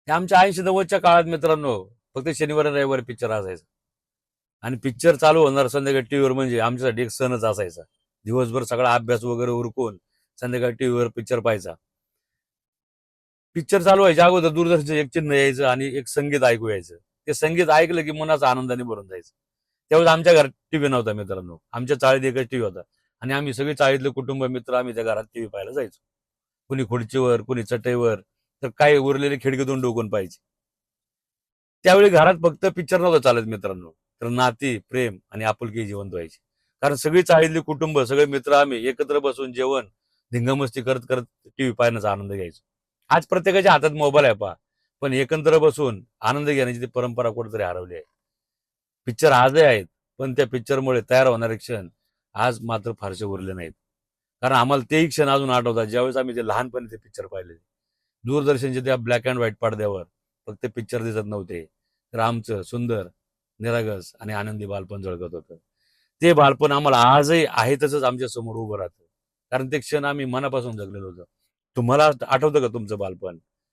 हे आमच्या 80-90च्या काळात मित्रांनो फक्त शनिवार आणि रविवारी पिक्चर असायचा. आणि पिक्चर चालू होणार संध्याकाळी टीव्हीवर म्हणजे आमच्यासाठी एक सणच असायचा. दिवसभर सगळा अभ्यास वगैरे उरकून संध्याकाळी टीव्हीवर पिक्चर पाहायचा. पिक्चर चालू व्हायच्या अगोदर दूरदर्शनचं एक चिन्ह यायचं आणि एक संगीत ऐकू यायचं. ते संगीत ऐकलं की मनाचा आनंदाने भरून जायचं. त्यावेळेस आमच्या घरात टीव्ही नव्हता मित्रांनो. आमच्या चाळीत एकच टीव्ही होता आणि आम्ही सगळे चाळीतले कुटुंब मित्र आम्ही त्या घरात टीव्ही पाहायला जायचो. कुणी खुर्चीवर, कुणी चटईवर, तर काही उरलेले खिडकीतून डोकून पाहायचे. त्यावेळी घरात फक्त पिक्चर नव्हतं चालत मित्रांनो, तर नाती, प्रेम आणि आपुलकी जिवंत व्हायची. कारण सगळी चाळीतली कुटुंब, सगळे मित्र आम्ही एकत्र बसून जेवण, धिंगामस्ती करत करत टीव्ही पाहण्याचा आनंद घ्यायचो. आज प्रत्येकाच्या हातात मोबाईल आहे पहा, पण एकत्र बसून आनंद घेण्याची ती परंपरा कुठेतरी हरवली आहे. पिक्चर आजही आहेत, पण त्या पिक्चरमुळे तयार होणारे क्षण आज मात्र फारसे उरले नाहीत. कारण आम्हाला तेही क्षण अजून आठवतात, ज्यावेळेस आम्ही ते लहानपणी ते पिक्चर पाहिले. दूरदर्शनच्या त्या ब्लॅक अँड व्हाईट पडद्यावर फक्त पिक्चर दिसत नव्हते, तर आमचं सुंदर, निरागस आणि आनंदी बालपण झळकत होतं. ते बालपण आम्हाला आजही आहे तसंच आमच्या समोर उभं राहतं. कारण ते क्षण आम्ही मनापासून जगलेलो होतो. तुम्हाला आठवतं का तुमचं बालपण?